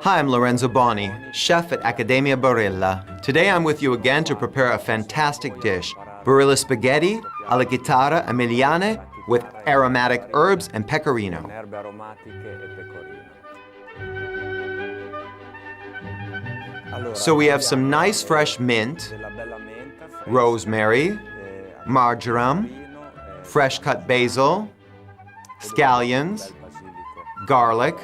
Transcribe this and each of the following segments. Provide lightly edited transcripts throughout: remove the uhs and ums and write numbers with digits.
Hi, I'm Lorenzo Boni, chef at Accademia Barilla. Today I'm with you again to prepare a fantastic dish, Barilla spaghetti alla chitarra emiliane with aromatic herbs and pecorino. So we have some nice fresh mint, rosemary, marjoram, fresh cut basil, scallions, garlic,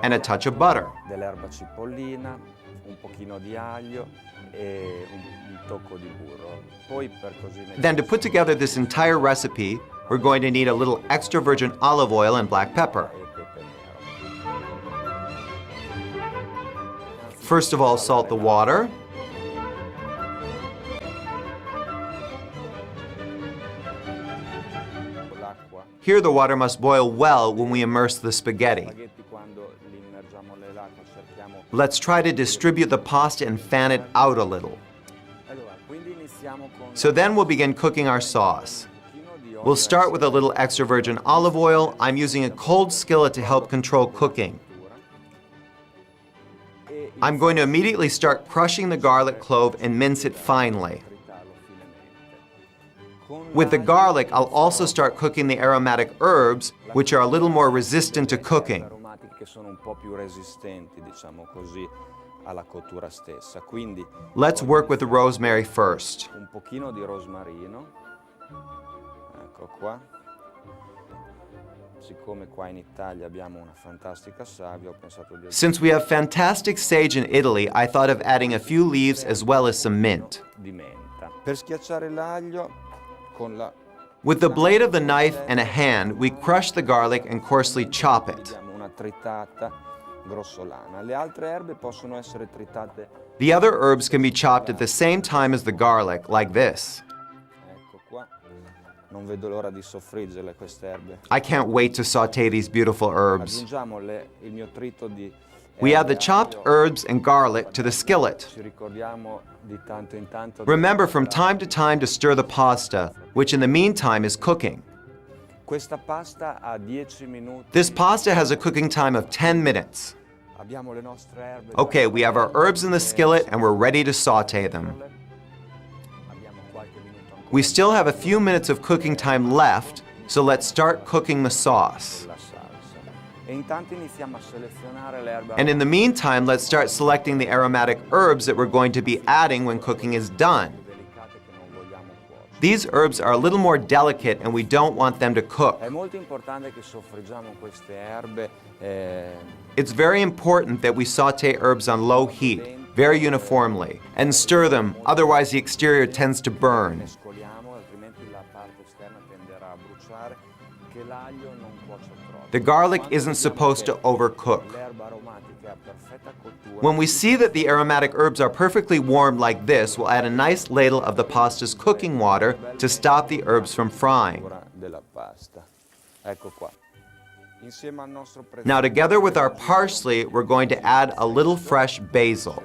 and a touch of butter. Dell'erba cipollina, un pochino di aglio e un tocco di burro. Poi per così Then to put together this entire recipe, we're going to need a little extra virgin olive oil and black pepper. First of all, salt the water. Here the water must boil well when we immerse the spaghetti. Let's try to distribute the pasta and fan it out a little. So then we'll begin cooking our sauce. We'll start with a little extra virgin olive oil. I'm using a cold skillet to help control cooking. I'm going to immediately start crushing the garlic clove and mince it finely. With the garlic, I'll also start cooking the aromatic herbs, which are a little more resistant to cooking. Let's work with the rosemary first. Since we have fantastic sage in Italy, I thought of adding a few leaves as well as some mint. With the blade of the knife and a hand, we crush the garlic and coarsely chop it. The other herbs can be chopped at the same time as the garlic, like this. I can't wait to saute these beautiful herbs. We add the chopped herbs and garlic to the skillet. Remember from time to time to stir the pasta, which in the meantime is cooking. This pasta has a cooking time of 10 minutes. Okay, we have our herbs in the skillet and we're ready to saute them. We still have a few minutes of cooking time left, so let's start cooking the sauce. And in the meantime, let's start selecting the aromatic herbs that we're going to be adding when cooking is done. These herbs are a little more delicate and we don't want them to cook. It's very important that we saute herbs on low heat, very uniformly, and stir them, otherwise the exterior tends to burn. The garlic isn't supposed to overcook. When we see that the aromatic herbs are perfectly warmed like this, we'll add a nice ladle of the pasta's cooking water to stop the herbs from frying. Now, together with our parsley, we're going to add a little fresh basil.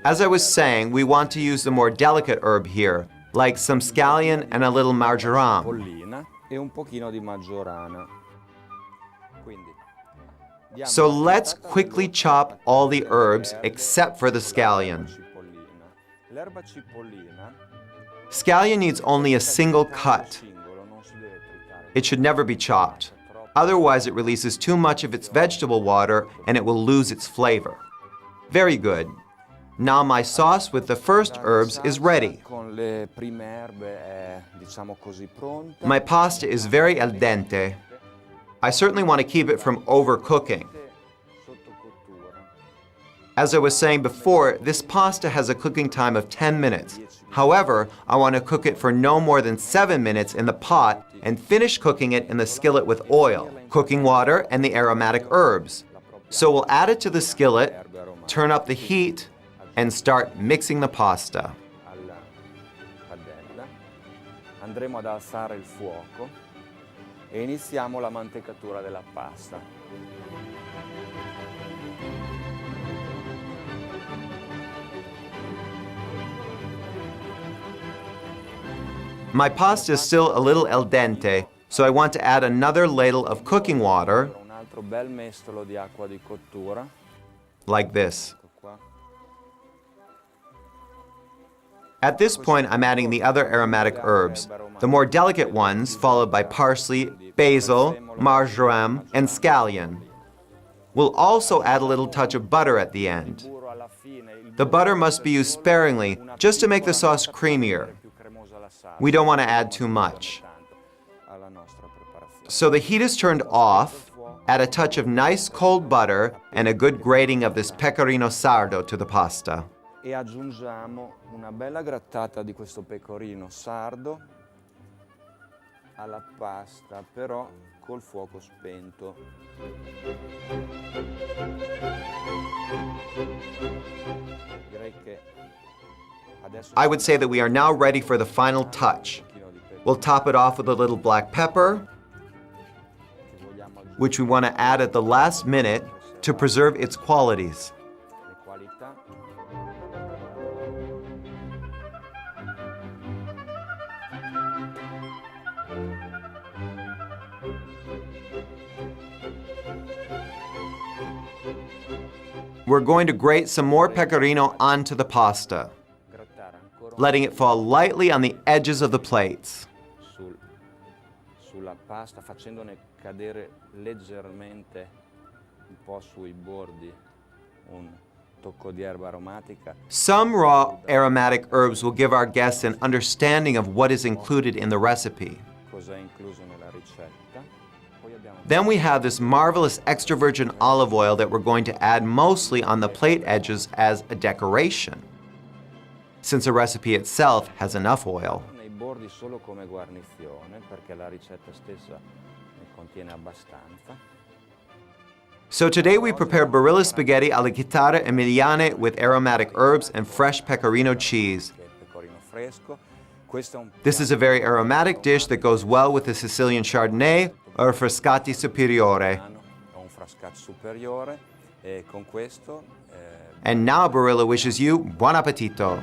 As I was saying, we want to use the more delicate herb here, like some scallion and a little marjoram. So let's quickly chop all the herbs except for the scallion. Scallion needs only a single cut. It should never be chopped. Otherwise, it releases too much of its vegetable water and it will lose its flavor. Very good. Now my sauce with the first herbs is ready. My pasta is very al dente. I certainly want to keep it from overcooking. As I was saying before, this pasta has a cooking time of 10 minutes. However, I want to cook it for no more than 7 minutes in the pot and finish cooking it in the skillet with oil, cooking water, and the aromatic herbs. So we'll add it to the skillet, turn up the heat, and start mixing the pasta. Andremo ad alzare il fuoco e iniziamo la mantecatura della pasta. My pasta is still a little al dente, so I want to add another ladle of cooking water. Un altro bel mestolo di acqua di cottura. like this. Ecco qua. At this point, I'm adding the other aromatic herbs, the more delicate ones, followed by parsley, basil, marjoram, and scallion. We'll also add a little touch of butter at the end. The butter must be used sparingly, just to make the sauce creamier. We don't want to add too much. So the heat is turned off. Add a touch of nice cold butter and a good grating of this pecorino sardo to the pasta. E aggiungiamo una bella grattata di questo pecorino sardo alla pasta, però col fuoco spento. Direi che adesso I would say that we are now ready for the final touch. We'll top it off with a little black pepper, which we want to add at the last minute to preserve its qualities. le qualità. We're going to grate some more pecorino onto the pasta, Grattare ancora letting it fall lightly on the edges of the plates. sulla pasta, facendone cadere leggermente un po' sui bordi un tocco di erba aromatica. Some raw aromatic herbs will give our guests an understanding of what is included in the recipe. Cosa è incluso nella ricetta. Poi abbiamo Then we have this marvelous extra virgin olive oil that we're going to add mostly on the plate edges as a decoration, since the recipe itself has enough oil. nei bordi solo come guarnizione, perché la ricetta stessa ne contiene abbastanza. So today we prepared Barilla spaghetti alla chitarra emiliane with aromatic herbs and fresh pecorino cheese. Che è il pecorino fresco. Questo è un This is a very aromatic dish that goes well with the Sicilian Chardonnay or Frascati Superiore. piano, ho un frascati superiore e con questo And now Barilla wishes you buon appetito!